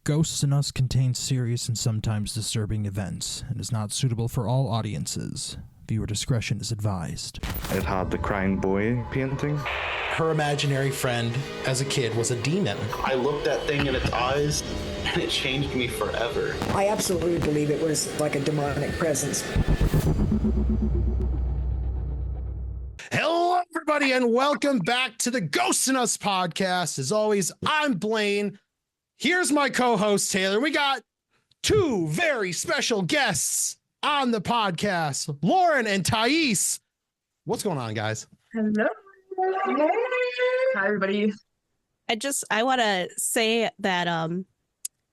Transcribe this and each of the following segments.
Ghosts in Us contains serious and sometimes disturbing events and is not suitable for all audiences. Viewer discretion is advised. It had the crying boy painting. Her imaginary friend as a kid was a demon. I looked that thing in its eyes and it changed me forever. I absolutely believe it was like a demonic presence. Hello, everybody, and welcome back to the Ghosts in Us podcast. As always, I'm Blaine. Here's my co-host, Taylor. We got two very special guests on the podcast, Lauren and Tais. What's going on, guys? Hello. Hi, everybody. I want to say that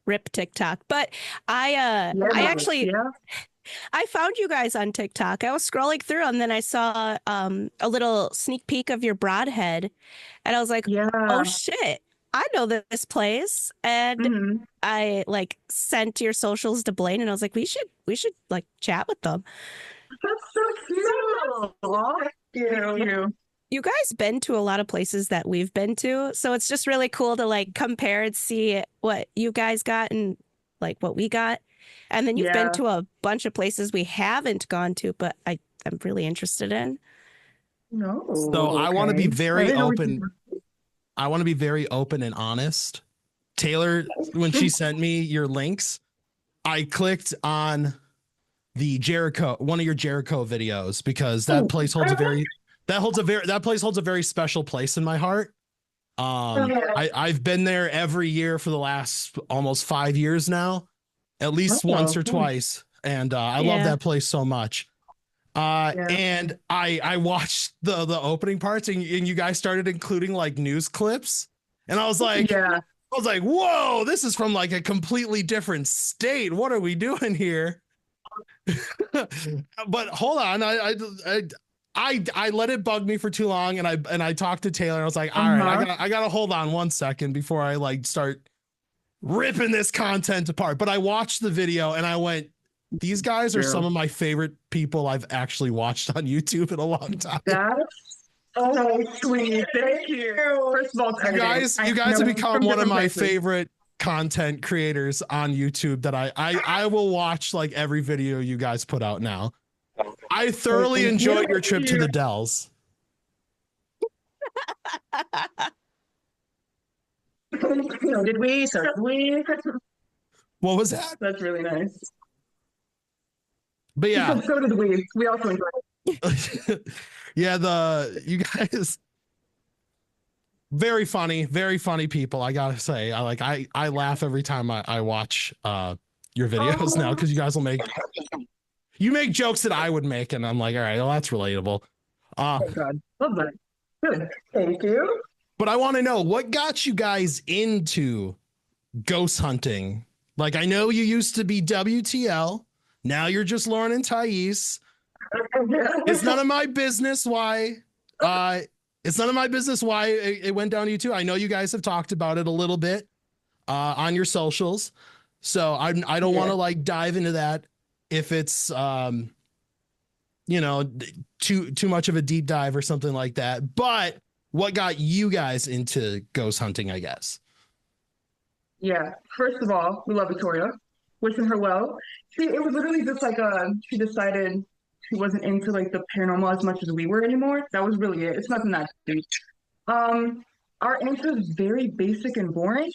rip TikTok, but I found you guys on TikTok. I was scrolling through and then I saw a little sneak peek of your broadhead and I was like, oh shit, I know this place. And I sent your socials to Blaine and I was like, we should chat with them. That's so cute. Thank you. You guys been to a lot of places that we've been to, so it's just really cool to compare and see what you guys got and what we got. And then you've been to a bunch of places we haven't gone to, but I'm really interested in. No. So I want to be very open. I want to be very open and honest. Taylor, when she sent me your links, I clicked on the one of your Jericho videos because that place holds a very special place in my heart. I've been there every year for the last almost 5 years now, at least once or twice, and I love that place so much. And I watched the opening parts, and you guys started including news clips, and I was like, whoa, this is from a completely different state. What are we doing here? But hold on, I let it bug me for too long, and I talked to Taylor, and I was like, all right, I gotta hold on 1 second before I start ripping this content apart. But I watched the video and I went, these guys are some of my favorite people I've actually watched on YouTube in a long time. That's so sweet. Thank you. First of all, you guys have become one of my favorite content creators on YouTube that I will watch every video you guys put out now. I thoroughly enjoyed your trip to the Dells. Did we? What was that? That's really nice. But yeah. So did we. We also enjoyed it. Yeah, you guys, very funny people. I gotta say, I laugh every time I watch your videos now because you guys will make jokes that I would make, and I'm like, all right, well, that's relatable. Oh God, love that. Good, thank you. But I want to know what got you guys into ghost hunting. I know you used to be WTL. Now you're just Lauren and Tais. It's none of my business why. It's none of my business why it went down to you two. I know you guys have talked about it a little bit on your socials, so I don't want to dive into that if it's too much of a deep dive or something like that. But what got you guys into ghost hunting, I guess? Yeah. First of all, we love Victoria. Wishing her well. It was literally just she decided she wasn't into the paranormal as much as we were anymore. That was really it. It's nothing that deep. Our answer is very basic and boring.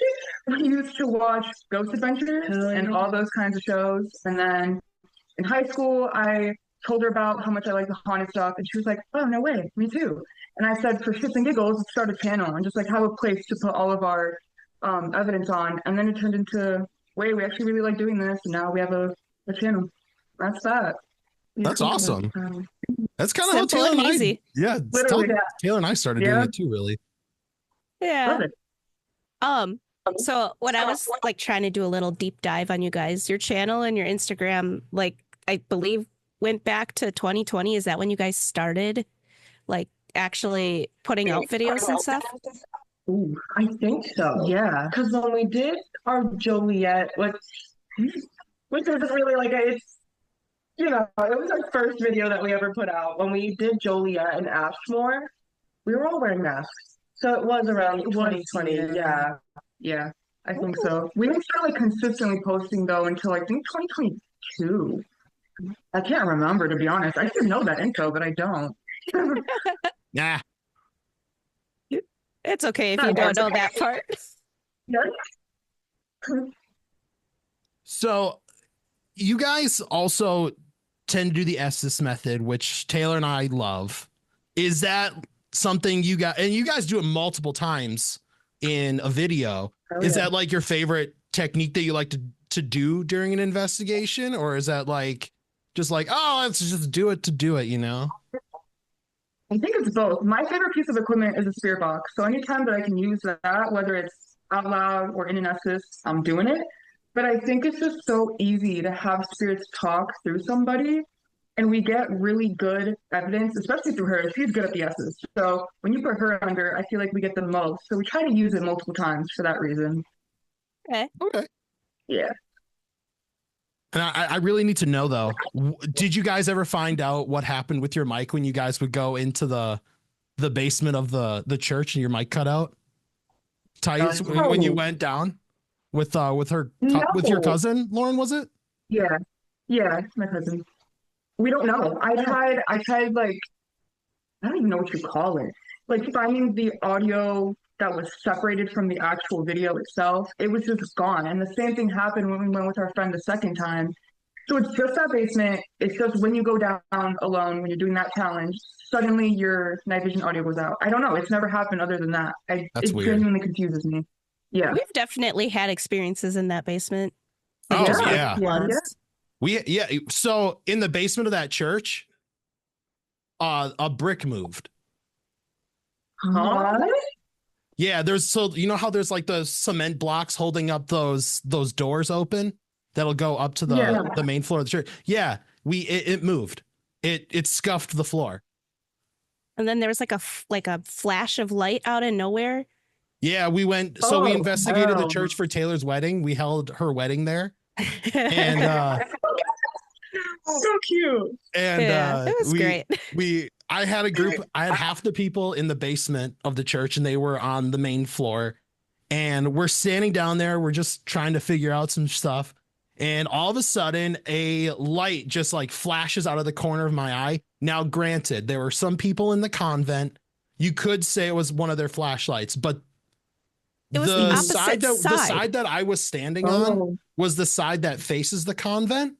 We used to watch Ghost Adventures and all those kinds of shows. And then in high school, I told her about how much I like the haunted stuff. And she was like, oh, no way, me too. And I said, for shits and giggles, let's start a channel and just have a place to put all of our evidence on. And then it turned into, wait, we actually really like doing this. And now we have a channel. That's that. That's awesome. That's kind of how Taylor and easy. Taylor and I started doing it too, really. Yeah. So when I was trying to do a little deep dive on you guys, your channel and your Instagram, I believe went back to 2020. Is that when you guys started actually putting out videos and stuff? Ooh, I think so. Yeah. Because when we did our Joliet, which isn't really it was our first video that we ever put out. When we did Joliet and Ashmore, we were all wearing masks. So it was around 2020. Yeah. I think so. We didn't start like consistently posting though until I think 2022. I can't remember, to be honest. I should know that info, but I don't. Nah. It's okay if you don't know that part. Yeah. So you guys also tend to do the Estes method, which Taylor and I love. Is that something you got, and you guys do it multiple times in a video? Is that like your favorite technique that you like to do during an investigation? Or is that like, just like, oh, let's just do it to do it, you know? I think it's both. My favorite piece of equipment is a spirit box. So anytime that I can use that, whether it's out loud or in an Estes, I'm doing it. But I think it's just so easy to have spirits talk through somebody. And we get really good evidence, especially through her. She's good at the S's. So when you put her under, I feel like we get the most. So we try to use it multiple times for that reason. Okay. Yeah. And I really need to know though, did you guys ever find out what happened with your mic when you guys would go into the basement of the church and your mic cut out? Tais, when you went down with her with your cousin, Lauren, was it? Yeah. Yeah, my cousin. We don't know. I tried like, I don't even know what you call it. Like finding the audio that was separated from the actual video itself. It was just gone. And the same thing happened when we went with our friend the second time. So it's just that basement. It's just when you go down alone, when you're doing that challenge, suddenly your night vision audio goes out. I don't know. It's never happened other than that. That's it weird. Genuinely confuses me. Yeah. We've definitely had experiences in that basement. Oh, Just yeah. once. Yeah. So in the basement of that church, a brick moved. Huh? Yeah, you know how there's like the cement blocks holding up those doors open that'll go up to the main floor of the church. Yeah, it moved. It scuffed the floor. And then there was like a flash of light out of nowhere. Yeah, we investigated the church for Taylor's wedding. We held her wedding there. And so cute. And it was great. I had a group, I had half the people in the basement of the church and they were on the main floor. And we're standing down there, we're just trying to figure out some stuff. And all of a sudden, a light just like flashes out of the corner of my eye. Now, granted, there were some people in the convent. You could say it was one of their flashlights, but it was the opposite the side that I was standing on was the side that faces the convent.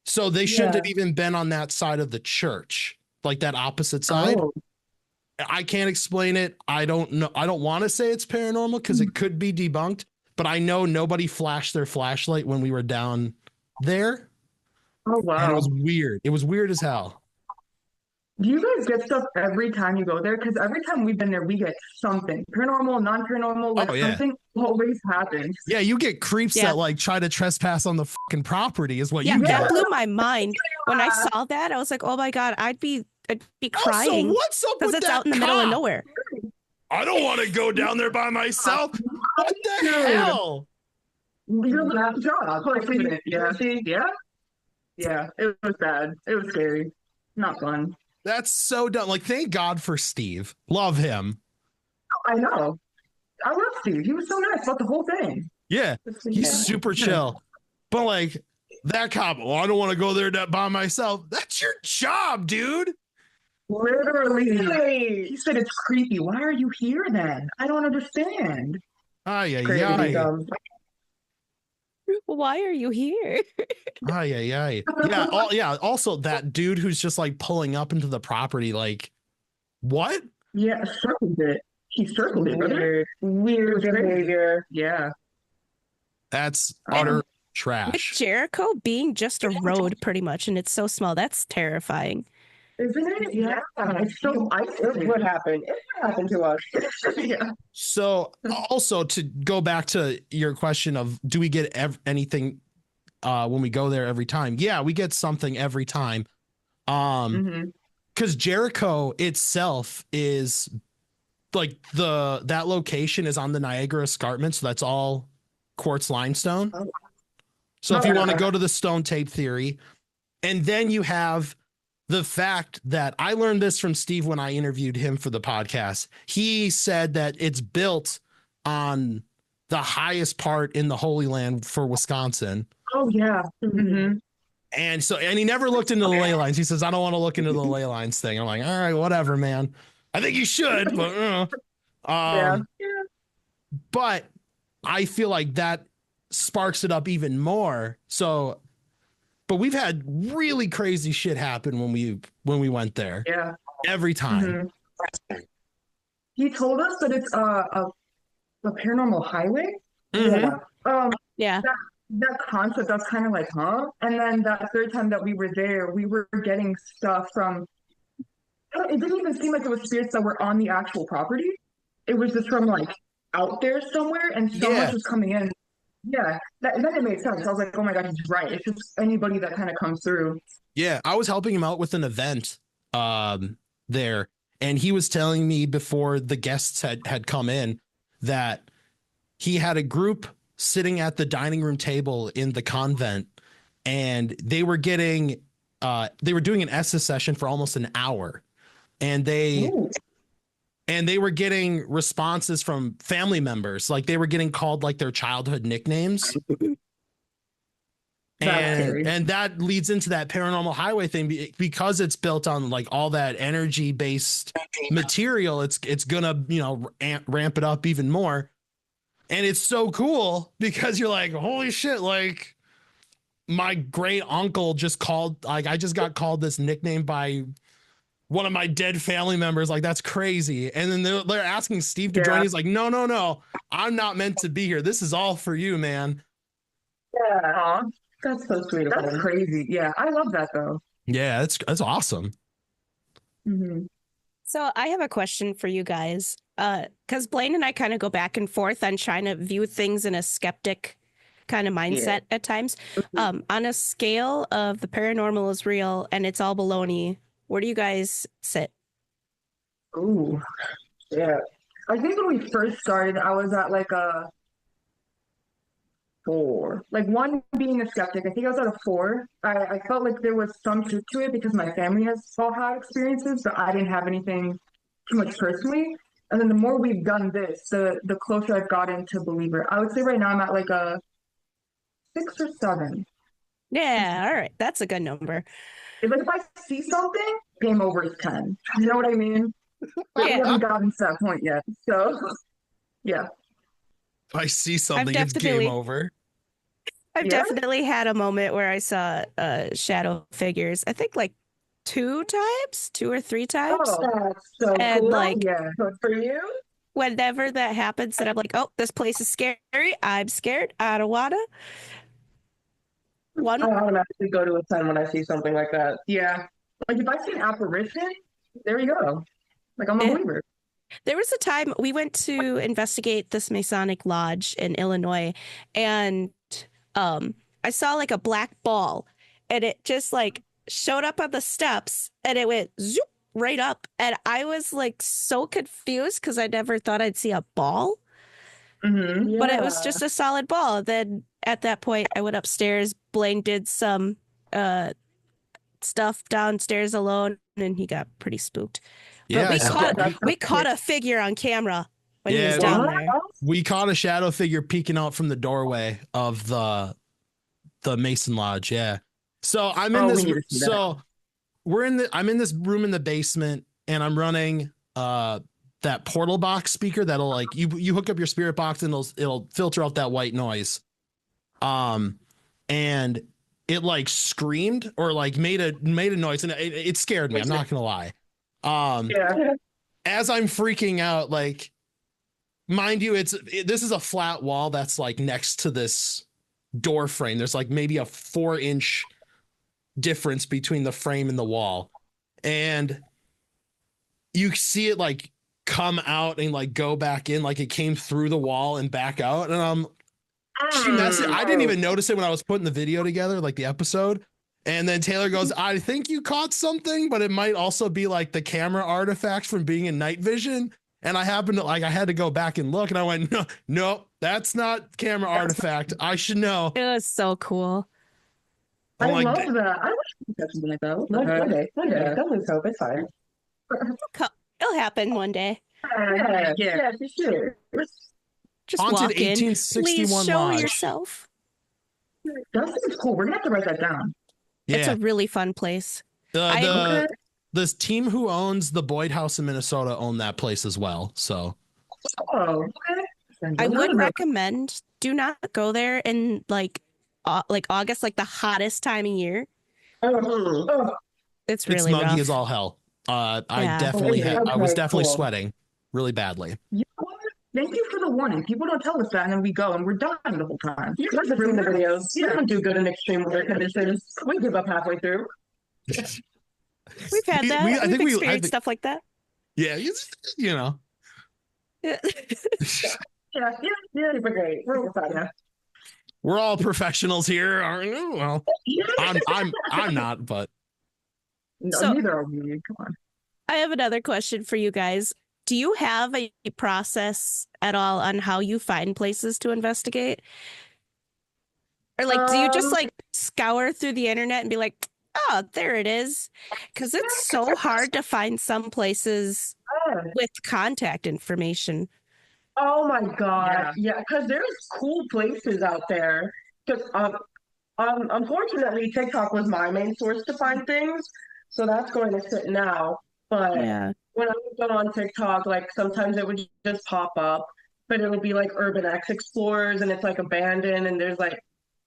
So they shouldn't have even been on that side of the church, like that opposite side. I can't explain it. I don't know. I don't want to say it's paranormal because it could be debunked, but I know nobody flashed their flashlight when we were down there. Oh, wow. And it was weird. It was weird as hell. Do you guys get stuff every time you go there? Because every time we've been there, we get something paranormal, non-paranormal, like something always happens. Yeah, you get creeps that like try to trespass on the fucking property is what you get. That blew my mind. When I saw that, I was like, oh my God, I'd be crying. Also, what's up with that? Because it's out in the middle of nowhere. I don't want to go down there by myself. What the hell? Your last job. Yeah, it was bad. It was scary. Not fun. That's so dumb. Like, thank God for Steve. Love him. I know. I love Steve. He was so nice about the whole thing. Yeah, he's super chill. But like that cop, I don't want to go there by myself. That's your job, dude. Literally. He said it's creepy. Why are you here then? I don't understand. Yeah. Why are you here? Yeah. Also, that dude who's just like pulling up into the property, like, what? Yeah, circled it. He circled it, brother. Weird behavior. Yeah. That's utter trash. With Jericho being just a road, pretty much, and it's so small. That's terrifying. Isn't it? Yeah. It's so isolated. What happened? It happened to us. Yeah. So, also to go back to your question of do we get anything when we go there every time? Yeah, we get something every time. Because Jericho itself is like that location is on the Niagara Escarpment, so that's all quartz limestone. So if you want to go to the stone tape theory, and then you have the fact that I learned this from Steve when I interviewed him for the podcast. He said that it's built on the highest part in the Holy Land for Wisconsin. Oh yeah. Mm-hmm. And he never looked into the ley lines. He says, I don't want to look into the ley lines thing. I'm like, all right, whatever, man. I think you should, but Yeah. but I feel like that sparks it up even more. So, but we've had really crazy shit happen when we went there. Yeah. Every time. Mm-hmm. He told us that it's a paranormal highway. Mm-hmm. Yeah. That concept, I was kind of like, huh? And then that third time that we were there, we were getting stuff from. It didn't even seem like it was spirits that were on the actual property. It was just from like out there somewhere, and so much was coming in. Yeah, then it made sense. I was like, oh my god, he's right. It's just anybody that kind of comes through. Yeah, I was helping him out with an event there, and he was telling me before the guests had come in that he had a group sitting at the dining room table in the convent, and they were doing an Essa session for almost an hour, and they were getting responses from family members, like they were getting called like their childhood nicknames. And that leads into that paranormal highway thing, because it's built on like all that energy based material. It's gonna ramp it up even more. And it's so cool because you're like, holy shit, like my great uncle just called, like I just got called this nickname by one of my dead family members. Like, that's crazy. And then they're asking Steve to join. He's like, no, I'm not meant to be here. This is all for you, man. Yeah. That's so sweet. That's crazy. Yeah. I love that though. Yeah, that's awesome. Mm-hmm. So I have a question for you guys, because Blaine and I kind of go back and forth on trying to view things in a skeptic kind of mindset at times. On a scale of the paranormal is real and it's all baloney, where do you guys sit? Ooh, yeah. I think when we first started, I was at like a 4. Like 1 being a skeptic, I think I was at a 4. I felt like there was some truth to it because my family has all had experiences, but I didn't have anything too much personally. And then the more we've done this, the closer I've gotten to believer. I would say right now I'm at like a 6 or 7. Yeah, all right. That's a good number. If I see something, game over is 10. You know what I mean? But we haven't gotten to that point yet. So, yeah. If I see something, it's game over. I've definitely had a moment where I saw shadow figures. I think like 2 or 3 times. Oh, that's so and cool. Like, good for you. Whenever that happens, and I'm like, oh, this place is scary. I'm scared. I don't wanna. I automatically go to a 10 when I see something like that. Yeah. Like if I see an apparition, there you go. Like I'm a believer. There was a time we went to investigate this Masonic lodge in Illinois, and I saw like a black ball, and it just like showed up on the steps, and it went zoop right up, and I was like so confused because I never thought I'd see a ball. Mm-hmm. But it was just a solid ball. Then at that point, I went upstairs. Blaine did some stuff downstairs alone, and he got pretty spooked. Yeah, but we caught a figure on camera when he was down there. We caught a shadow figure peeking out from the doorway of the Mason Lodge. Yeah. So I'm in this. So I'm in this room in the basement, and I'm running that portal box speaker that'll like you hook up your spirit box and it'll filter out that white noise. And it like screamed or like made a noise, and it scared me. I'm not gonna lie. As I'm freaking out, like, mind you, this is a flat wall that's like next to this door frame. There's like maybe a 4-inch difference between the frame and the wall, and you see it like come out and like go back in, like it came through the wall and back out. And I didn't even notice it when I was putting the video together, like the episode. And then Taylor goes, I think you caught something, but it might also be like the camera artifact from being in night vision. And I happened to I had to go back and look, and I went, no, that's not camera artifact. I should know. It was so cool. I love that. I wish we could something like that. Okay. Don't lose hope. It's fine. It'll happen one day. Yeah, for sure. Just Haunted walk in. 1861 Please show Lodge. yourself. That seems cool. We're gonna have to write that down. It's Yeah. a really fun place. The team who owns the Boyd House in Minnesota own that place as well. So Oh, okay. I would recommend do not go there in like August, like the hottest time of year. Oh, It's it's really muggy rough. as all hell. I Yeah. definitely Okay, I was definitely cool. sweating really badly. you know what? Thank you for the warning. People don't tell us that, and then we go and we're dying the whole time. You guys have seen the videos. You don't do good in extreme weather conditions. We give up halfway through. We've had that. I think We've I experienced think, stuff like that. yeah, you know. Yeah. Yeah, super great. We're fine. Yeah. We're all professionals here, aren't we? Well, I'm not, but No, So- neither are we. Come on. I have another question for you guys. Do you have a process at all on how you find places to investigate? Or like, do you just like scour through the internet and be like, oh, there it is? Because it's so hard to find some places with contact information. Oh my God. Yeah, because there's cool places out there. Because unfortunately, TikTok was my main source to find things. So that's going to sit now. But Yeah. when I would go on TikTok, like sometimes it would just pop up, but it would be like Urban X Explorers and it's like abandoned and there's like,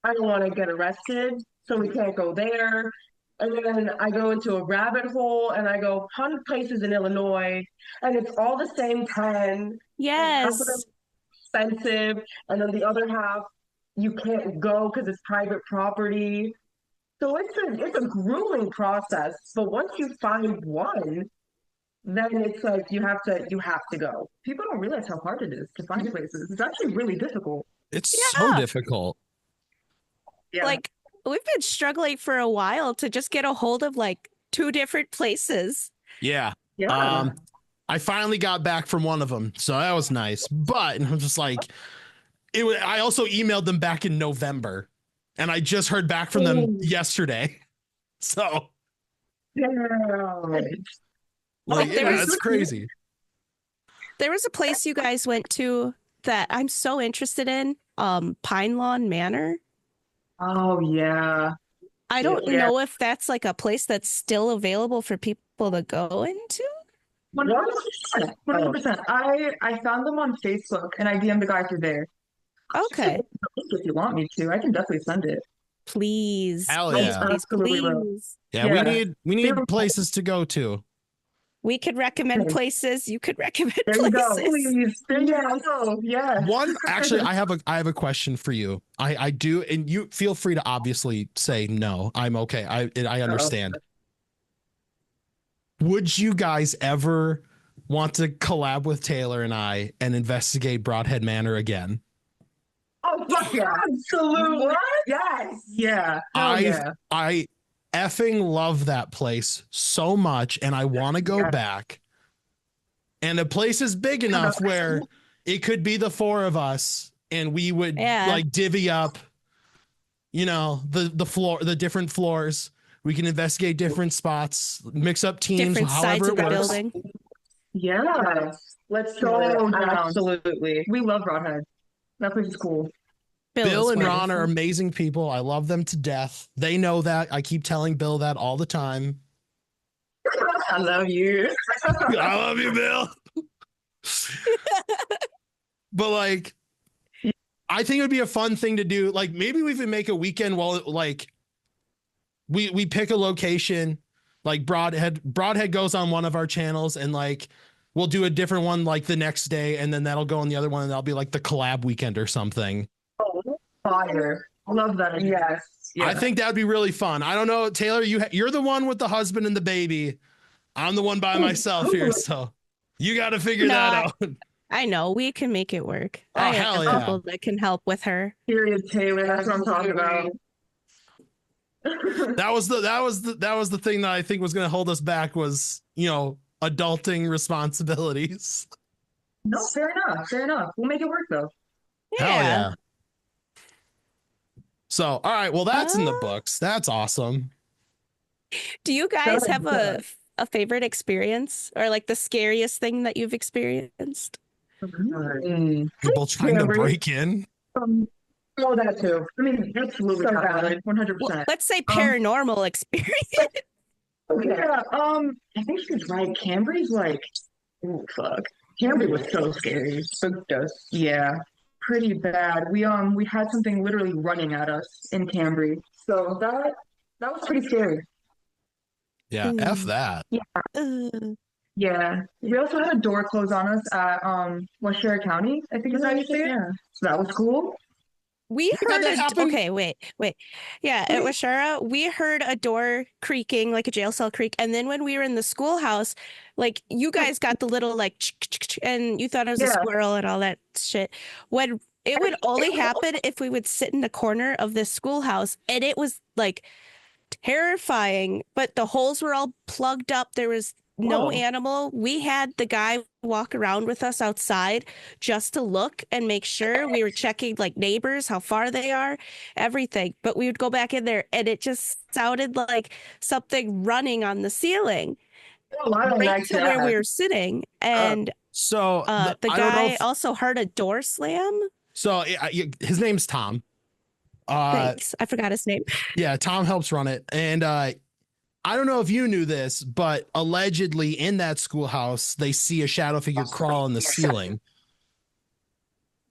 I don't want to get arrested, so we can't go there. And then I go into a rabbit hole and I go 100 places in Illinois and it's all the same 10. Yes. Half of them expensive, and then the other half you can't go because it's private property. So it's a grueling process. But once you find one, then it's like you have to go. People don't realize how hard it is to find places. It's actually really difficult. it's so Yeah. difficult. Yeah. Like, we've been struggling for a while to just get a hold of like 2 different places. Yeah. Yeah. I finally got back from one of them, so that was nice. But I'm just like, I also emailed them back in November, and I just heard back from them yesterday. So, Yeah. like, there yeah, was- it's crazy. There was a place you guys went to that I'm so interested in, Pine Lawn Manor. Oh yeah. I don't Yeah. know if that's like a place that's still available for people to go into. 100%. 100%. I found them on Facebook and I DM'd the guy through there. Okay. If you want me to, I can definitely send it. Please. Hell please, yeah. please, Absolutely will. please. Yeah, Yeah. we need places to go to. We could recommend Okay. places. You could recommend There you go. places. Please. There you go. Yeah. One, actually, I have a question for you. I do, and you feel free to obviously say no. I'm okay. I understand. Would you guys ever want to collab with Taylor and I and investigate Broadhead Manor again? Oh fuck yeah. Absolutely. What? Yes. Yeah. Hell yeah. I effing love that place so much, and I want to go Yeah. back. And the place is big enough where it could be the 4 of us, and we would Yeah. like divvy up, the floor, the different floors. We can investigate different spots, mix up teams, Different sides however of it the works. building. Yeah. Let's do So it. down. Absolutely. We love Broadhead. That place is cool. Bill is and Ron wonderful. are amazing people. I love them to death. They know that. I keep telling Bill that all the time. I love you. I love you, Bill. But like, I think it would be a fun thing to do. Like, maybe we could make a weekend while like we pick a location, like Broadhead goes on one of our channels, and like we'll do a different one like the next day, and then that'll go on the other one, and that'll be like the collab weekend or something. Fire. Love that idea. Yes. Yeah. I think that'd be really fun. I don't know, Taylor, you're the one with the husband and the baby. I'm the one by myself here, so you got to figure that out. I know we can make it work. Oh, I hell have yeah. people that can help with her. Period, Taylor. That's what I'm talking about. That was the thing that I think was going to hold us back was, adulting responsibilities. No, fair enough. Fair enough. We'll make it work though. Hell yeah. So, all right, well, that's in the books. That's awesome. Do you guys Good, have a favorite experience or like the scariest thing that you've experienced? People trying to break in. Oh, that too. I mean, absolutely so valid, 100%. Well, let's say paranormal experience. Yeah, I think she's right. Cambry's like, oh fuck. Cambry was so scary. Spooked us. Yeah, pretty bad. We had something literally running at us in Cambry. So that was pretty scary. Yeah, F that. Yeah. Yeah. We also had a door close on us at Washera County, I think is how you say it. Yeah. So that was cool. We heard okay, wait. Yeah, at Washera, we heard a door creaking, like a jail cell creak, and then when we were in the schoolhouse, like you guys got the little like and you thought it was a squirrel and all that shit. When it would only happen if we would sit in the corner of this schoolhouse, and it was like terrifying, but the holes were all plugged up. There was no animal. We had the guy walk around with us outside just to look and make sure. We were checking like neighbors, how far they are, everything. But we would go back in there and it just sounded like something running on the ceiling right to where we were sitting. And the guy also heard a door slam. So his name's Tom. Thanks. I forgot his name. Yeah, Tom helps run it. And I don't know if you knew this, but allegedly in that schoolhouse, they see a shadow figure crawl in the ceiling.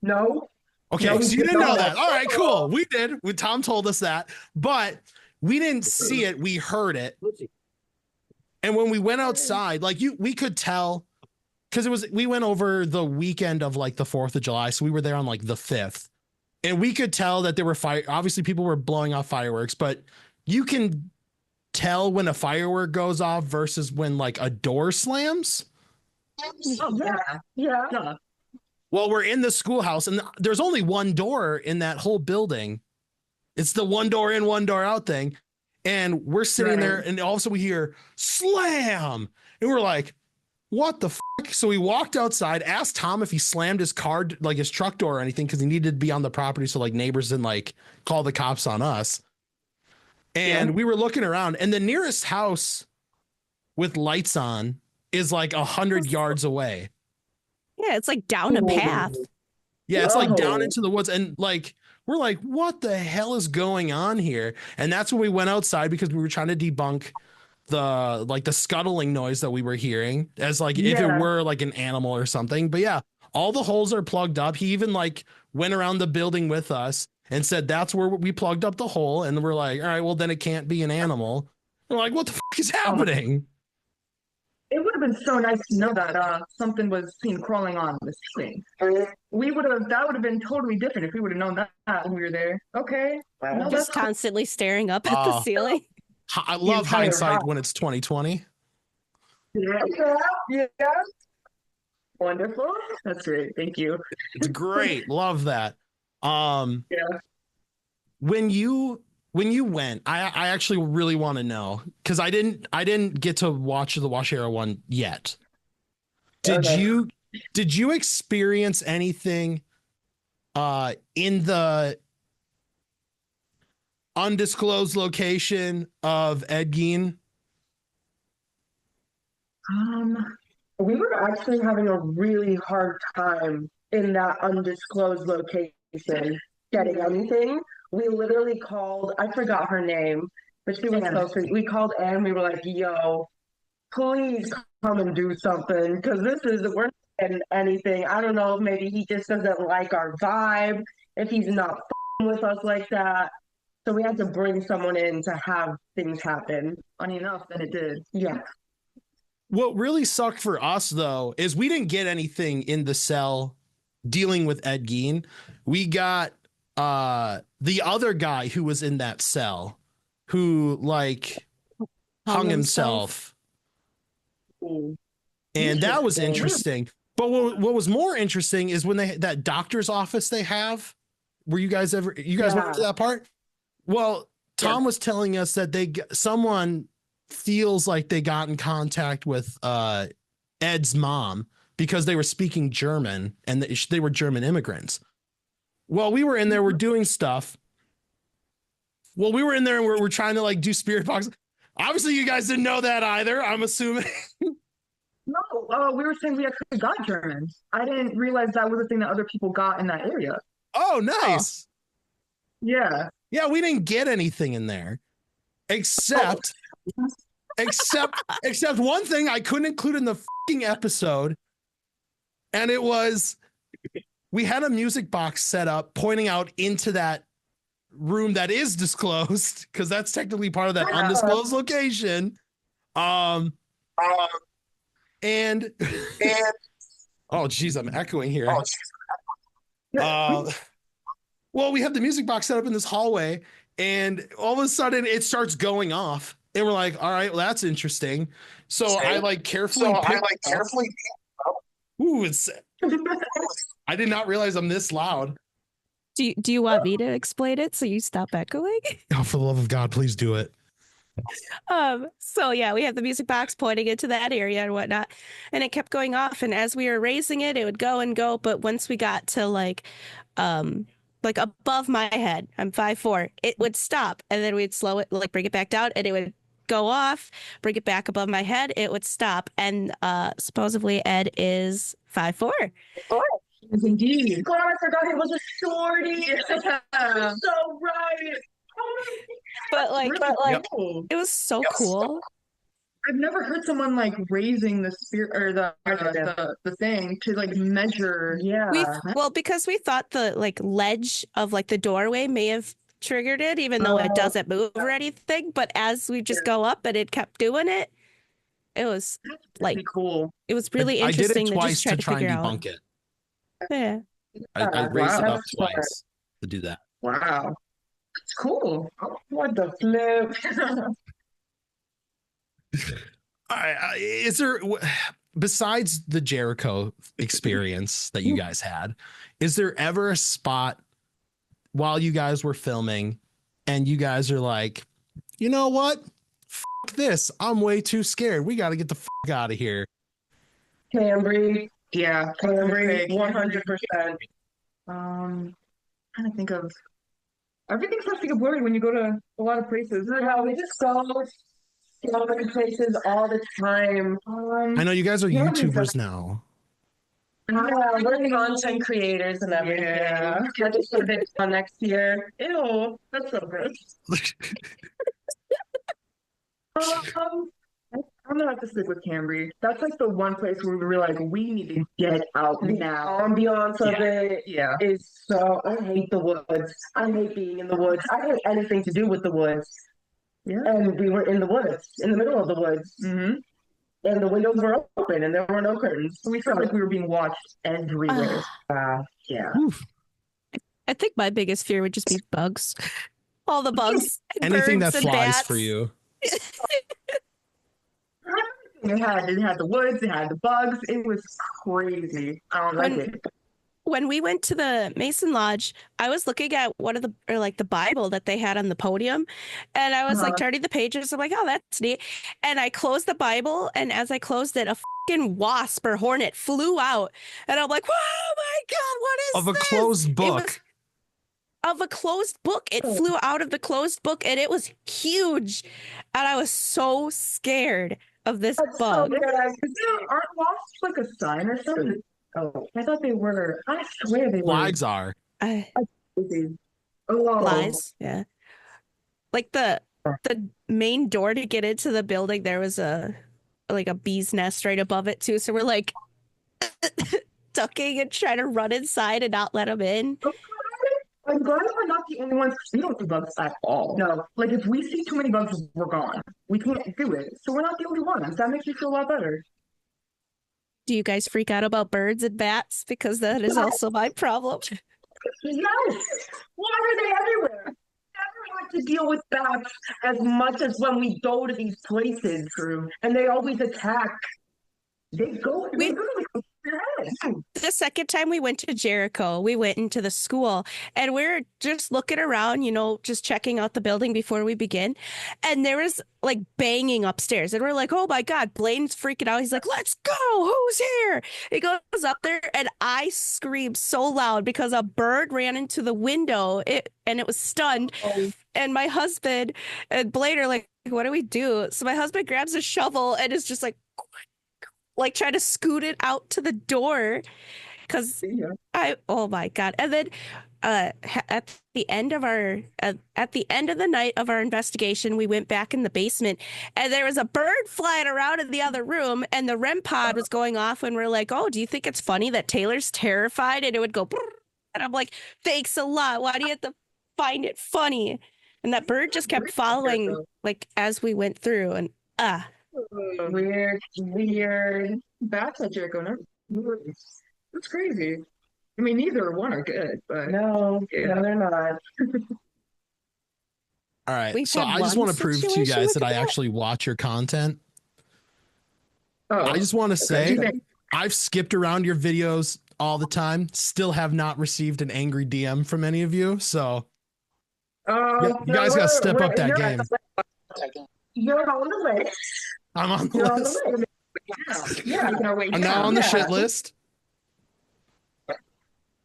No. Okay, so you didn't know that. All right, cool. We did. Tom told us that, but we didn't see it. We heard it. And when we went outside, like we could tell, because we went over the weekend of like the 4th of July. So we were there on like the 5th. And we could tell that there were obviously people were blowing off fireworks, but you can tell when a firework goes off versus when like a door slams. Oh, yeah. Well, we're in the schoolhouse and there's only one door in that whole building. It's the one door in, one door out thing. And we're sitting there and also we hear slam and we're like, what the fuck? So we walked outside, asked Tom if he slammed his car, like his truck door or anything, because he needed to be on the property so like neighbors didn't like call the cops on us. And we were looking around and the nearest house with lights on is like 100 yards away. Yeah, it's like down a path. Yeah, it's like down into the woods. And like, we're like, what the hell is going on here? And that's when we went outside because we were trying to debunk the scuttling noise that we were hearing as like if it were like an animal or something. But yeah, all the holes are plugged up. He even like went around the building with us and said that's where we plugged up the hole. And we're like, all right, well then it can't be an animal. We're like, what the fuck is happening? It would have been so nice to know that something was seen crawling on the ceiling. That would have been totally different if we would have known that when we were there. Okay. No, just constantly staring up at the ceiling. I love hindsight when it's 2020. Yeah. Wonderful. That's great. Thank you. It's great. Love that. When you went, I actually really want to know because I didn't get to watch the Washera one yet. Did you experience anything in the undisclosed location of Ed Gein? We were actually having a really hard time in that undisclosed location getting anything. We literally called, I forgot her name, but she was so sweet. We called Anne, we were like, yo, please come and do something, because we're not getting anything. I don't know if maybe he just doesn't like our vibe, if he's not with us like that. So we had to bring someone in to have things happen. Funny enough, then it did. Yeah. What really sucked for us, though, is we didn't get anything in the cell dealing with Ed Gein. We got the other guy who was in that cell who like hung himself. And that was interesting. But what was more interesting is when that doctor's office they have. Were you guys went to that part? Well, Tom was telling us that someone feels like they got in contact with Ed's mom because they were speaking German and they were German immigrants. Well, we were in there, we're doing stuff. Well, we were in there and we're trying to like do spirit box. Obviously, you guys didn't know that either, I'm assuming. No, we were saying we actually got German. I didn't realize that was a thing that other people got in that area. Oh, nice. Yeah. Yeah, we didn't get anything in there except one thing I couldn't include in the fucking episode. And it was, we had a music box set up pointing out into that room that is disclosed, because that's technically part of that undisclosed location. And oh geez, I'm echoing here. Well, we have the music box set up in this hallway, and all of a sudden it starts going off, and we're like, all right, well, that's interesting. So I carefully ooh, it's I did not realize I'm this loud. Do you want me to explain it so you stop echoing? Oh, for the love of God, please do it. So yeah, we have the music box pointing into that area and whatnot, and it kept going off. And as we were raising it, it would go and go. But once we got to like above my head, I'm 5'4", it would stop, and then we'd slow it, like bring it back down, and it would go off, bring it back above my head, it would stop. And supposedly Ed is 5'4". Yes, indeed. God, I forgot he was a shorty. So right. But Yep. it was so cool. I've never heard someone like raising the spear or the thing to like measure. Yeah. Because we thought the like ledge of like the doorway may have triggered it, even though it doesn't move or anything. But as we just go up and it kept doing it, it was like cool. It was really interesting I did it twice just try to try and figure out. debunk it. Yeah. I raised it up That's smart. twice to do that. Wow. That's cool. What the flip? Is there, besides the Jericho experience that you guys had, is there ever a spot while you guys were filming and you guys are like, you know what? Fuck this. I'm way too scared. We got to get the fuck out of here. Cambry. Yeah. Cambry. 100%. Trying to think of everything starts to get blurry when you go to a lot of places. Yeah, we just go so many places all the time. I know you guys are YouTubers now. Yeah, we're content creators and everything. Yeah. I just put it on next year. Ew, that's so gross. I'm gonna have to stick with Cambry. That's like the one place where we were like, we need to get out The now. ambiance of it Yeah. is so. I hate the woods. I hate being in the woods. I hate anything to do with the woods. Yeah. And we were in the woods, in the middle of the woods, Mm-hmm. and the windows were open, and there were no curtains. We felt like we were being watched everywhere. Yeah. I think my biggest fear would just be bugs. All the bugs. And Anything that birds and flies bats. for you. It had the woods, it had the bugs. It was crazy. I don't like it. When we went to the Mason Lodge, I was looking at one of the Bible that they had on the podium, and I was like turning the pages. I'm like, oh, that's neat. And I closed the Bible, and as I closed it, a fucking wasp or hornet flew out, and I'm like, oh my God, what is Of a this? closed book. Of a closed book. It flew out of the closed book, and it was huge, and I was so scared of this bug. Aren't wasps like a sign or something? Oh, I thought they were. I swear they were. Flies are. Flies, yeah. Like the main door to get into the building, there was a bee's nest right above it too. So we're like ducking and trying to run inside and not let them in. I'm glad we're not the only ones. We don't do bugs at all. No, like if we see too many bugs, we're gone. We can't do it. So we're not the only ones. That makes me feel a lot better. Do you guys freak out about birds and bats? Because that is also my problem. Yes. Why are they everywhere? Never have to deal with bats as much as when we go to these places. True. And they always attack. They go. They literally go to your head. The second time we went to Jericho, we went into the school and we're just looking around, just checking out the building before we begin. And there was like banging upstairs. And we're like, oh my God, Blaine's freaking out. He's like, let's go. Who's here? He goes up there and I screamed so loud because a bird ran into the window and it was stunned. Oh. And my husband and Blaine are like, what do we do? So my husband grabs a shovel and is just like, like try to scoot it out to the door because oh my God. And then at the end of the night of our investigation, we went back in the basement and there was a bird flying around in the other room and the REM pod was going off and we're like, oh, do you think it's funny that Taylor's terrified? And it would go, and I'm like, thanks a lot. Why do you have to find it funny? And that bird just kept following like as we went through and weird. That's a Jericho. No, that's crazy. I mean, neither one are good, but no, they're not. All right. We've So had I just one want to prove to you situation guys with that I that. actually watch your content. oh, I just want to say okay. I've skipped around your videos all the time. Still have not received an angry DM from any of you. So you guys got to step up that game. You're on the list. I'm on the You're on list. the list. Yeah, you can wait. I'm now on the shit list.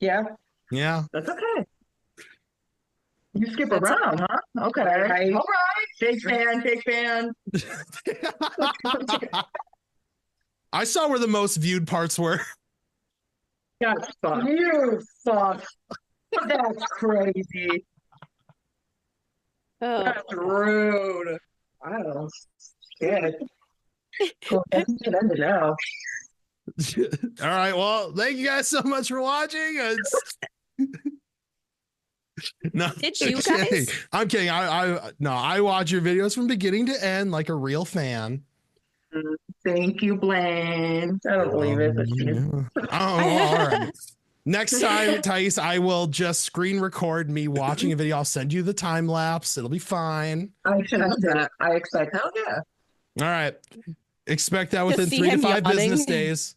Yeah. Yeah. That's okay. You skip That's around, huh? Okay. Right. All right. Big fan. I saw where the most viewed parts were. That's fun. You fuck. That's crazy. oh, That's rude. Wow. Good. Cool. That's good end now. All right. Well, thank you guys so much for watching. No, Did you I'm kidding. guys? I'm kidding. I watch your videos from beginning to end like a real fan. Thank you, Blaine. I don't believe it, but All right. Next time, Tais, I will just screen record me watching a video. I'll send you the time lapse. It'll be fine. I expect that. I expect. Hell yeah. All right. Expect that within see 3 to him 5 business yawning. days.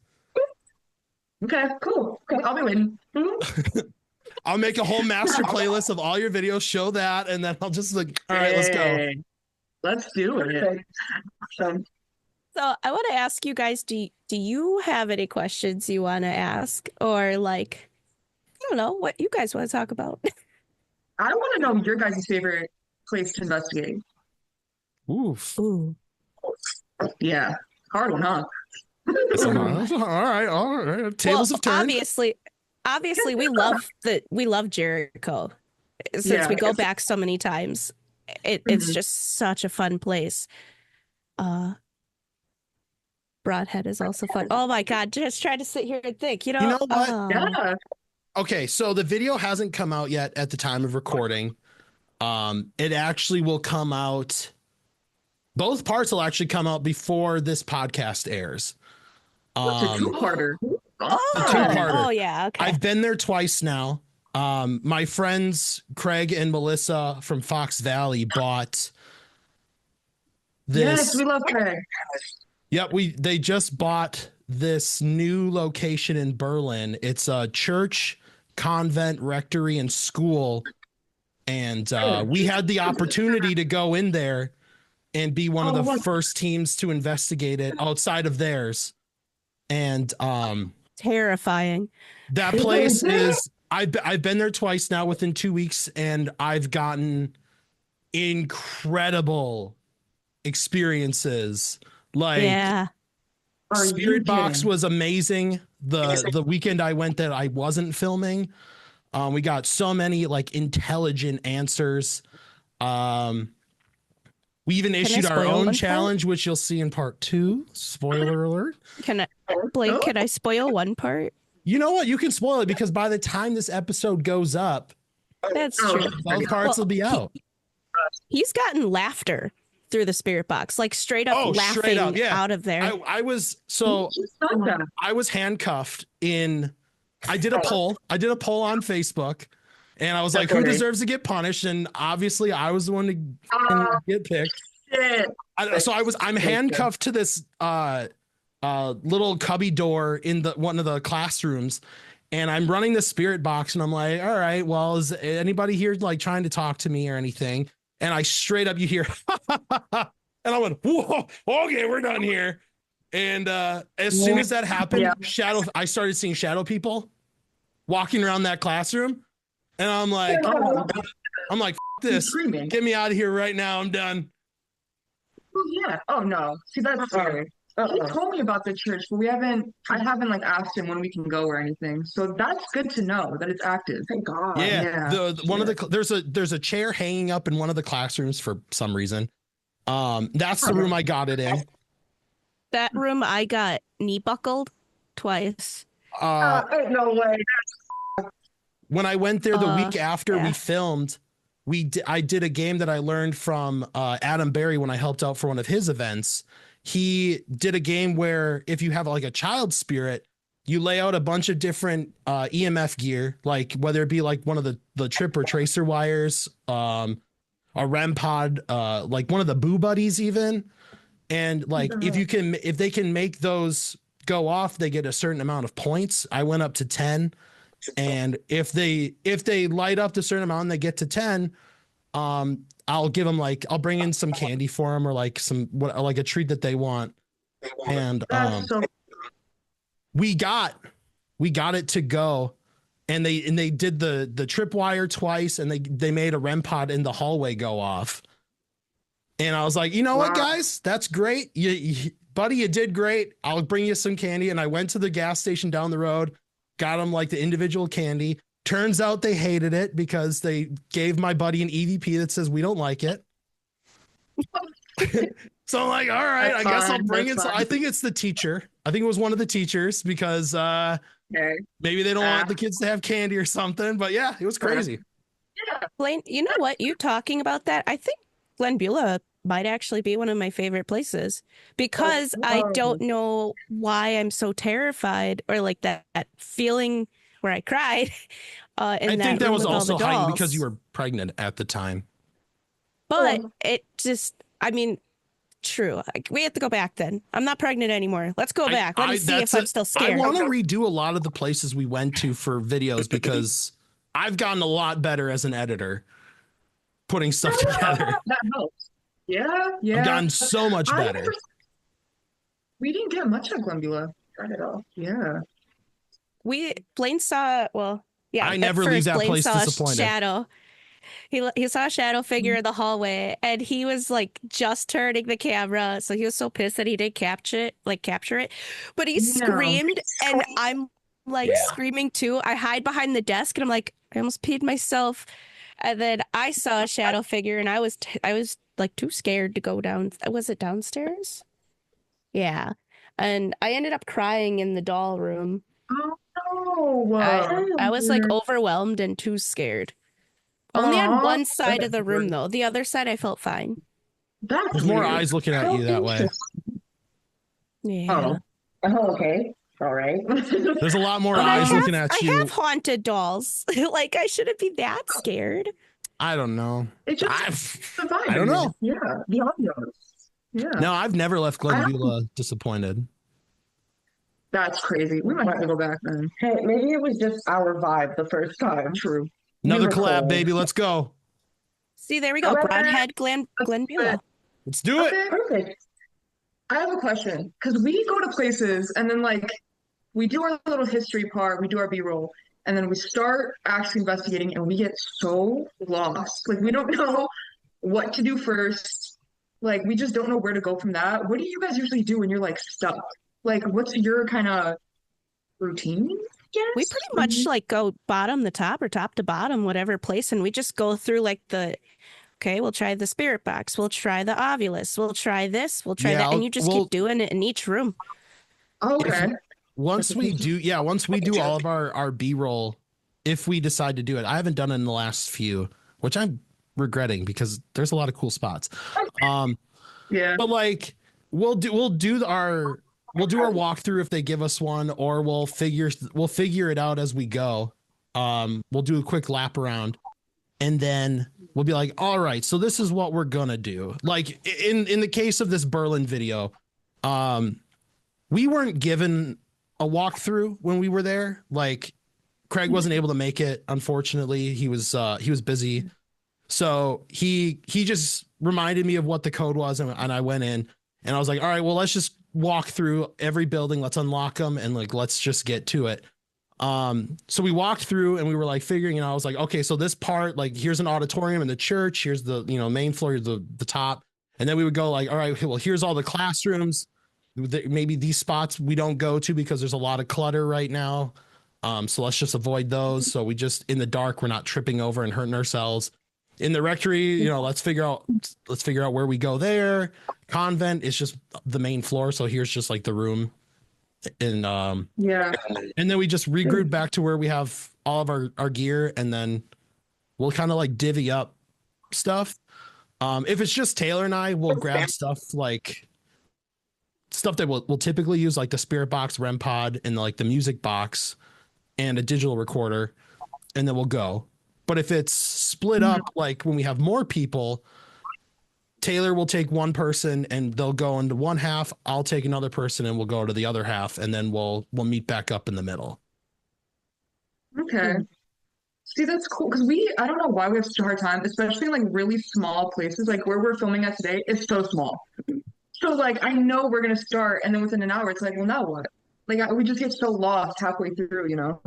Okay. Cool. Okay. I'll be waiting. I'll make a whole master playlist of all your videos, show that, and then I'll just like, all right, let's go. Hey, let's do it. so So I want to ask you guys, do you have any questions you want to ask? Or like, I don't know, what you guys want to talk about? I want to know your guys' favorite place to investigate. Oof. Ooh. Yeah. Hard one, huh? All right. Tables have turned. Obviously we love Jericho. Since Yeah, we go it's- back so many times. It's just such a fun place. Broadhead is also fun. Oh my God, just try to sit here and think, You know what? Yeah. Okay, so the video hasn't come out yet at the time of recording. It actually will come out. Both parts will actually come out before this podcast airs. It's a two-parter. A two-parter. Oh yeah, okay. I've been there twice now. My friends Craig and Melissa from Fox Valley bought this. Yes, we love Craig. Yep, they just bought this new location in Berlin. It's a church, convent, rectory, and school. And we had the opportunity to go in there and be one of the first teams to investigate it outside of theirs. And terrifying. that place is I've been there twice now within 2 weeks, and I've gotten incredible experiences. Like, Yeah. Spirit Box was amazing. The weekend I went that I wasn't filming, we got so many like intelligent answers. We even issued our own challenge, which you'll see in part 2. Spoiler alert. Blake, can I spoil one part? You know what? You can spoil it because by the time this episode goes up, That's true. both parts will be out. He's gotten laughter through the spirit box, like straight up laughing straight up, yeah. out of there. I was handcuffed in. I did a poll on Facebook, and I was like, "Who deserves to get punished?" And obviously, I was the one to get picked. I'm handcuffed to this little cubby door in one of the classrooms, and I'm running the spirit box, and I'm like, "All right, well, is anybody here like trying to talk to me or anything?" And I straight up, you hear, and I went, "Whoa, okay, we're done here." And as soon as that happened, I started seeing shadow people walking around that classroom, and I'm like, F this, get me out of here right now. I'm done. Yeah. Oh no. See, that's scary. He told me about the church, but I haven't like asked him when we can go or anything. So that's good to know that it's active. Thank God. Yeah. One of the there's a chair hanging up in one of the classrooms for some reason. That's the room I got it in. That room I got knee buckled twice. Ain't no way. When I went there the week after yeah. we filmed, I did a game that I learned from Adam Berry when I helped out for one of his events. He did a game where if you have like a child spirit, you lay out a bunch of different EMF gear, like whether it be like one of the trip or tracer wires, a REM pod, like one of the Boo Buddies even. And like if they can make those go off, they get a certain amount of points. I went up to 10. And if they light up to a certain amount and they get to 10, I'll give them I'll bring in some candy for them or like like a treat that they want. And we got it to go, and they did the tripwire twice, and they made a REM pod in the hallway go off. And I was like, you know what, guys, that's great. Buddy, you did great. I'll bring you some candy. And I went to the gas station down the road, got them like the individual candy. Turns out they hated it because they gave my buddy an EVP that says we don't like it. So I'm like, all right, I guess I'll bring it. So I think it's the teacher. I think it was one of the teachers because maybe they don't want the kids to have candy or something. But yeah, it was crazy. Yeah. Blaine, you know what? You talking about that? I think Glen Beulah might actually be one of my favorite places because I don't know why I'm so terrified or like that feeling where I cried. I think that was also heightened because you were pregnant at the time. But it just, I mean, true. We have to go back then. I'm not pregnant anymore. Let's go back. Let me see if I'm still scared. I want to redo a lot of the places we went to for videos because I've gotten a lot better as an editor putting stuff together. That helps. Yeah. I've gotten so much better. We didn't get much of Glen Beulah. Not at all. Yeah. Blaine saw, well, yeah. I never leave that place disappointed. Shadow. He saw a shadow figure in the hallway, and he was like just turning the camera, so he was so pissed that he didn't capture it. But he screamed, and I'm like screaming too. I hide behind the desk, and I'm like, I almost peed myself. And then I saw a shadow figure, and I was like too scared to go down. Was it downstairs? Yeah, and I ended up crying in the doll room. Oh no! I was like overwhelmed and too scared. Only on one side of the room, though. The other side, I felt fine. There's more eyes looking at you that way. Yeah. Oh, okay. All right. There's a lot more eyes looking at you. I have haunted dolls. Like, I shouldn't be that scared. I don't know. It's just the vibe. I don't know. Yeah, the audio. Yeah. No, I've never left Glen Beulah disappointed. That's crazy. We might have to go back then. Hey, maybe it was just our vibe the first time. True. Another collab, baby. Let's go. See, there we go. Broadhead, Glen Beulah. Let's do it. Perfect. I have a question because we go to places and then like we do our little history part, we do our B-roll, and then we start actually investigating and we get so lost. Like we don't know what to do first. Like we just don't know where to go from that. What do you guys usually do when you're like stuck? Like what's your kind of routine? Yes. We pretty much like go bottom to top or top to bottom, whatever place. And we just go through like we'll try the spirit box. We'll try the ovulus. We'll try this. We'll try that. And you just keep doing it in each room. Okay. Once we do all of our B-roll, if we decide to do it, I haven't done it in the last few, which I'm regretting because there's a lot of cool spots. Yeah. But like we'll do our walkthrough if they give us one, or we'll figure it out as we go. We'll do a quick lap around, and then we'll be like, all right, so this is what we're gonna do. Like in the case of this Berlin video, we weren't given a walkthrough when we were there. Like Craig wasn't able to make it, unfortunately. He was busy. So he just reminded me of what the code was, and I went in and I was like, all right, well, let's just walk through every building, let's unlock them, and like let's just get to it. So we walked through and we were like figuring out. I was like, okay, so this part, like here's an auditorium in the church, here's the main floor, the top, and then we would go like, all right, well, here's all the classrooms, maybe these spots we don't go to because there's a lot of clutter right now. So let's just avoid those. So we just in the dark, we're not tripping over and hurting ourselves. In the rectory, let's figure out where we go there. Convent is just the main floor, so here's just like the room. And and then we just regroup back to where we have all of our gear, and then we'll kind of like divvy up stuff. If it's just Taylor and I, we'll grab stuff that we'll typically use, like the spirit box, REM pod, and like the music box and a digital recorder, and then we'll go. But if it's split up, like when we have more people, Taylor will take one person and they'll go into one half. I'll take another person and we'll go to the other half, and then we'll meet back up in the middle. Okay. See, that's cool because I don't know why we have such a hard time, especially in like really small places, like where we're filming at today is so small. So like I know we're gonna start, and then within an hour, it's like, well, now what? Like we just get so lost halfway through, you know?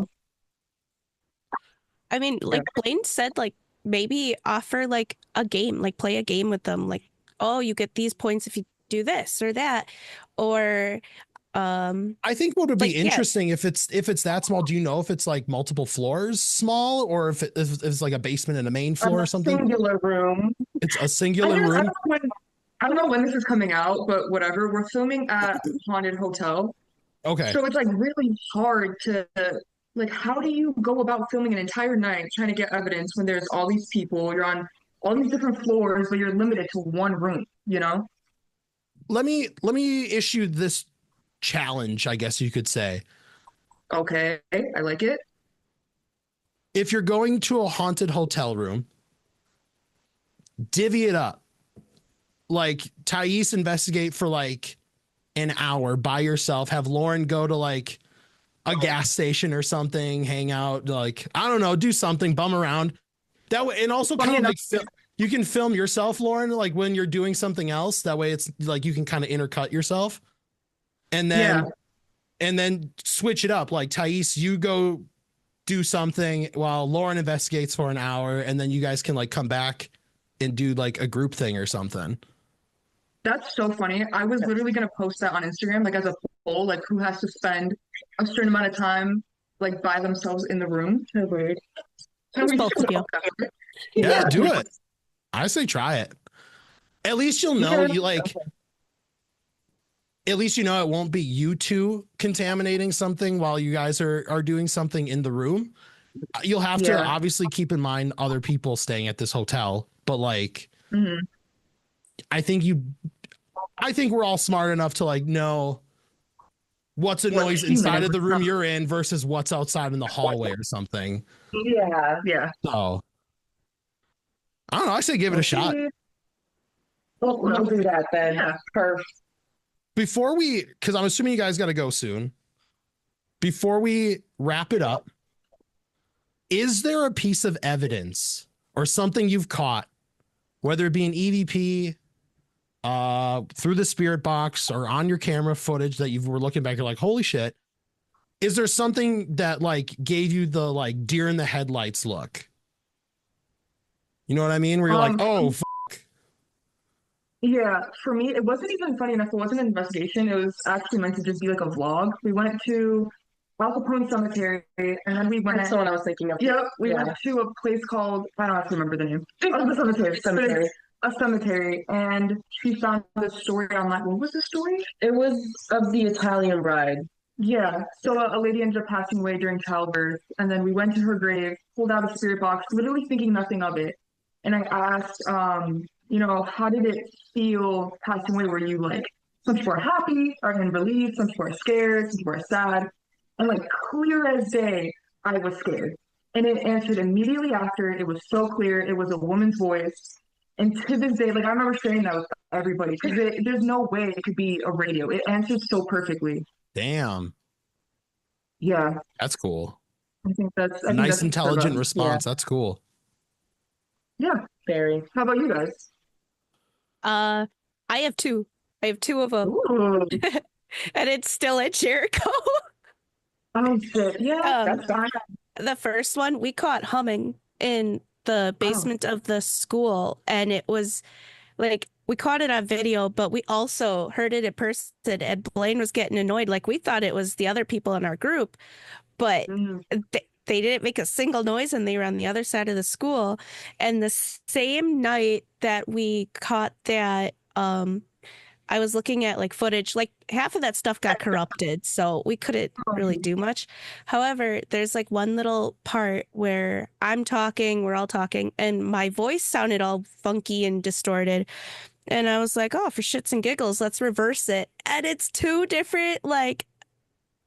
I mean, like Blaine said, like maybe offer like a game, like play a game with them, like, oh, you get these points if you do this or that, or I think what would be interesting if it's that small. Do you know if it's like multiple floors small, or if it's like a basement and a main floor or something? Singular room. It's a singular room. I don't know when this is coming out, but whatever. We're filming at Haunted Hotel. Okay. So it's like really hard to like, how do you go about filming an entire night trying to get evidence when there's all these people, you're on all these different floors, but you're limited to one room, you know? Let me issue this challenge, I guess you could say. Okay, I like it. If you're going to a haunted hotel room, divvy it up. Like Tais investigate for like an hour by yourself. Have Lauren go to like a gas station or something, hang out, like, I don't know, do something, bum around. That way, and also kind of like you can film yourself, Lauren, like when you're doing something else. That way it's like you can kind of intercut yourself. And then switch it up. Like Tais, you go do something while Lauren investigates for an hour, and then you guys can like come back and do like a group thing or something. That's so funny. I was literally gonna post that on Instagram, like as a poll, like who has to spend a certain amount of time like by themselves in the room. Both of you. Yeah, do it. I say try it. At least you'll know you like. At least you know it won't be you two contaminating something while you guys are doing something in the room. You'll have to obviously keep in mind other people staying at this hotel, but like, I think we're all smart enough to like know what's a noise inside of the room you're in versus what's outside in the hallway or something. Yeah. So I don't know. I say give it a shot. We'll do that then. Yeah. Perfect. Before because I'm assuming you guys got to go soon. Before we wrap it up, is there a piece of evidence or something you've caught, whether it be an EVP, through the spirit box or on your camera footage that you were looking back, you're like, holy shit. Is there something that like gave you the like deer in the headlights look? You know what I mean? Where you're like, oh, Yeah, for me, it wasn't even funny enough. It wasn't an investigation. It was actually meant to just be like a vlog. We went to Al Capone Cemetery, and then we went. That's the one I was thinking of. Yep, we went to a place called, I don't have to remember the name of the cemetery. A cemetery, and she found the story online. What was the story? It was of the Italian bride. Yeah, so a lady ended up passing away during childbirth, and then we went to her grave, pulled out a spirit box, literally thinking nothing of it. And I asked, how did it feel passing away? Were you like, some people are happy, are in relief, some people are scared, some people are sad. And like clear as day, I was scared. And it answered immediately after. It was so clear. It was a woman's voice. And to this day, like I remember sharing that with everybody because there's no way it could be a radio. It answered so perfectly. damn. Yeah. That's cool. I think that's a nice, intelligent response. Yeah. That's cool. Yeah. Very. How about you guys? I have two. I have two of them. And it's still at Jericho. Oh, shit. Yeah. That's fine. The first one we caught humming in the basement of the school, and it was like we caught it on video, but we also heard it in person, and Blaine was getting annoyed. Like we thought it was the other people in our group, but they didn't make a single noise, and they were on the other side of the school. And the same night that we caught that, I was looking at like footage, like half of that stuff got corrupted, so we couldn't really do much. However, there's like one little part where I'm talking, we're all talking, and my voice sounded all funky and distorted. And I was like, oh, for shits and giggles, let's reverse it. And it's two different like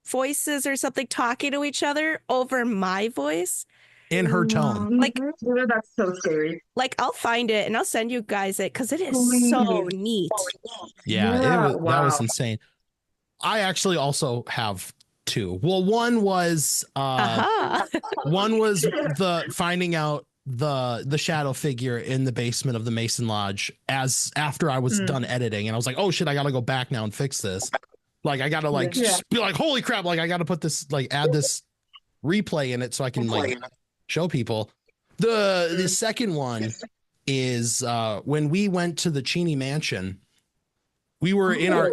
voices or something talking to each other over my voice. In her tone. Like, that's so scary. Like, I'll find it and I'll send you guys it because it is so neat. Yeah, that was insane. I actually also have two. Well, one was the finding out the shadow figure in the basement of the Mason Lodge after I was done editing, and I was like, oh shit, I gotta go back now and fix this. Like I gotta be like, holy crap, like I gotta put this, like add this replay in it so I can like show people. The second one is when we went to the Cheney Mansion. We were in our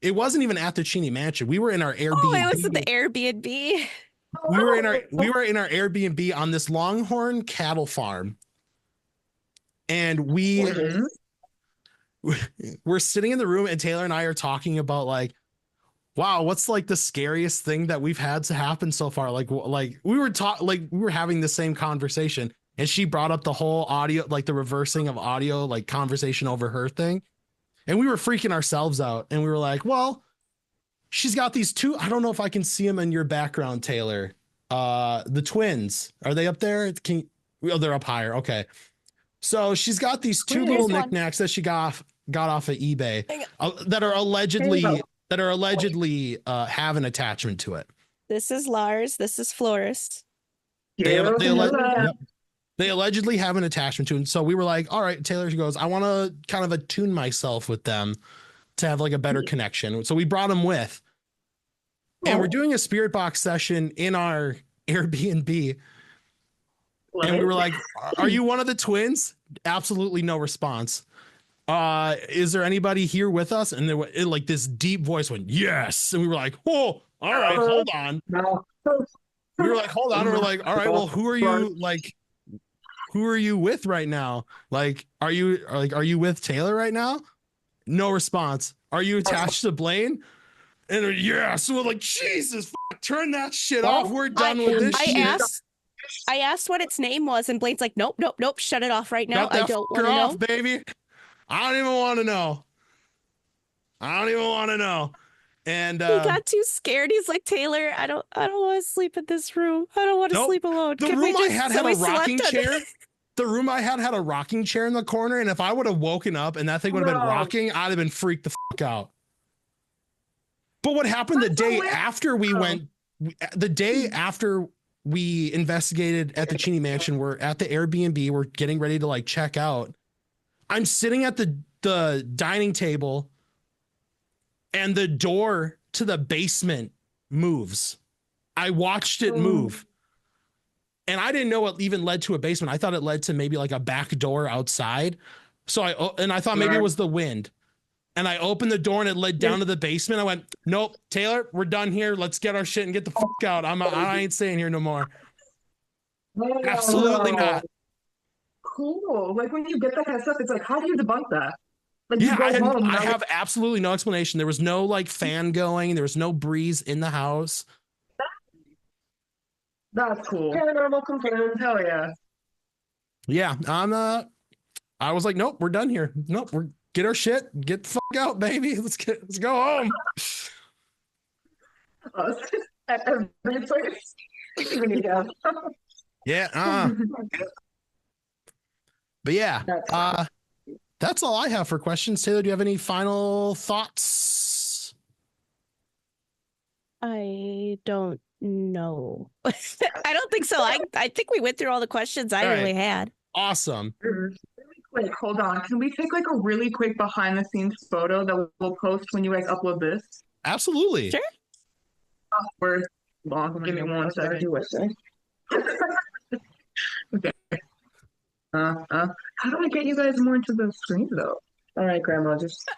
it wasn't even at the Cheney Mansion. We were in our Airbnb. Oh, it was at the Airbnb. We were in our Airbnb on this Longhorn cattle farm. And we're sitting in the room, and Taylor and I are talking about like, wow, what's like the scariest thing that we've had to happen so far? Like we were having the same conversation, and she brought up the whole audio, like the reversing of audio, like conversation over her thing. And we were freaking ourselves out, and we were like, well, she's got these two. I don't know if I can see them in your background, Taylor. The twins, are they up there? They're up higher. Okay. So she's got these two little knickknacks that she got off of eBay that are allegedly have an attachment to it. This is Lars. This is Florist. They allegedly have an attachment to it. So we were like, all right, Taylor, she goes, I want to kind of attune myself with them to have like a better connection. So we brought them with, and we're doing a spirit box session in our Airbnb. And we were like, are you one of the twins? Absolutely no response. Is there anybody here with us? And there was like this deep voice went, yes. And we were like, oh, all right, hold on. We were like, hold on. And we're like, all right, well, who are you with right now? Like, are you with Taylor right now? No response. Are you attached to Blaine? And yeah, so we're like, Jesus, turn that shit off. We're done with this shit. I asked what its name was, and Blaine's like, nope, shut it off right now. I don't want to know, baby. I don't even want to know. And he got too scared. He's like, Taylor, I don't want to sleep in this room. I don't want to sleep alone. The room I had a rocking chair. The room I had a rocking chair in the corner, and if I would have woken up and that thing would have been rocking, I'd have been freaked the fuck out. But what happened the day after we investigated at the Cheney Mansion, we're at the Airbnb, we're getting ready to like check out. I'm sitting at the dining table, and the door to the basement moves. I watched it move. And I didn't know it even led to a basement. I thought it led to maybe like a back door outside. So I thought maybe it was the wind. And I opened the door, and it led down to the basement. I went, nope, Taylor, we're done here. Let's get our shit and get the fuck out. I ain't staying here no more. Absolutely not. Cool. Like when you get that kind of stuff, it's like, how do you debunk that? Like, yeah, I have absolutely no explanation. There was no like fan going. There was no breeze in the house. That's cool. Paranormal confirmed. Hell yeah. Yeah, I was like, nope, we're done here. Nope, get our shit, get the fuck out, baby. Let's go home. At every place. Yeah. But yeah, that's all I have for questions. Taylor, do you have any final thoughts? I don't know. I don't think so. I think we went through all the questions I really had. Awesome. Really quick, hold on. Can we take like a really quick behind the scenes photo that we'll post when you guys upload this? Absolutely. Sure. Give me 1 second. Okay. How do I get you guys more into the screen though? All right, Grandma, just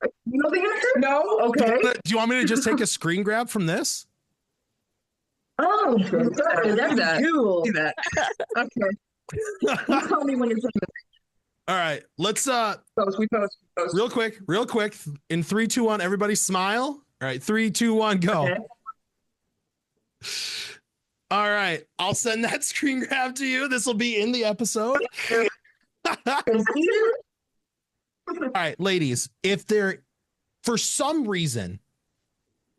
You know the answer? No? Okay. Do you want me to just take a screen grab from this? oh, that's cool. Do that. Okay. You tell me when it's in All right, let's we post. real quick. In 3, 2, 1, everybody smile. All right, 3, 2, 1, go. Okay. All right, I'll send that screen grab to you. This will be in the episode. Thank you. All right, ladies, if there, for some reason,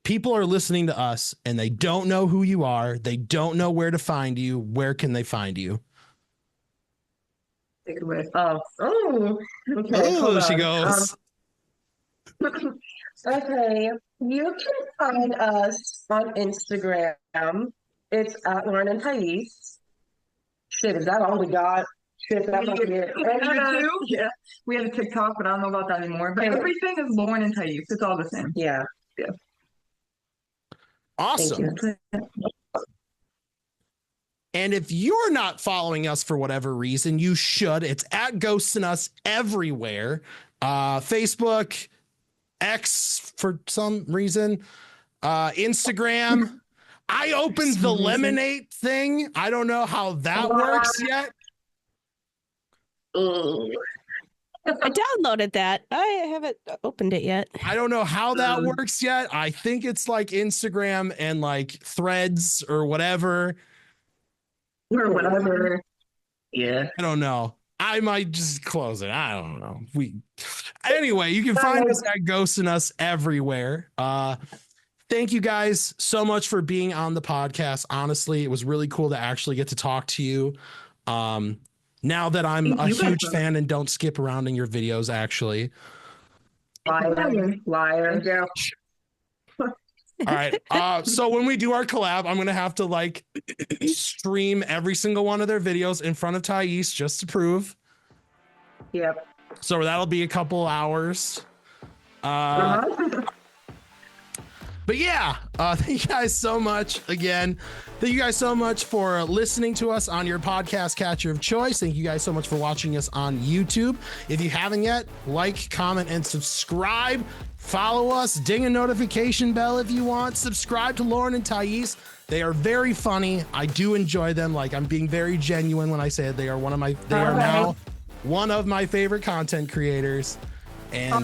people are listening to us and they don't know who you are, they don't know where to find you, where can they find you? Take it away. Oh, okay. Oh, hold she on. goes. Okay, you can find us on Instagram. It's at Lauren and Tais. Shit, is that all we got? Shit, that's not it. And yeah, we have a TikTok, but I don't know about that anymore. But everything is Lauren and Tais. It's all the same. Yeah. Awesome. Thank you. And if you're not following us for whatever reason, you should. It's at Ghosts in Us everywhere. Facebook, X for some reason, Instagram. I opened the Lemonade thing. I don't know how that works yet. I downloaded that. I haven't opened it yet. I don't know how that works yet. I think it's like Instagram and like Threads or whatever. Or whatever. Yeah. I don't know. I might just close it. I don't know. Anyway, you can find us at Ghosts in Us everywhere. Thank you guys so much for being on the podcast. Honestly, it was really cool to actually get to talk to you. Now that I'm a huge fan and don't skip around in your videos, actually. Liar. Yeah. All right. So when we do our collab, I'm gonna have to like stream every single one of their videos in front of Tais just to prove. Yep. So that'll be a couple hours. But yeah, thank you guys so much again. Thank you guys so much for listening to us on your podcast catcher of choice. Thank you guys so much for watching us on YouTube. If you haven't yet, like, comment, and subscribe. Follow us, ding a notification bell if you want. Subscribe to Lauren and Tais. They are very funny. I do enjoy them. Like, I'm being very genuine when I say it. They are now one of my favorite content creators. And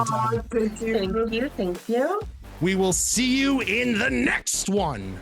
Thank you. Thank you. we will see you in the next one.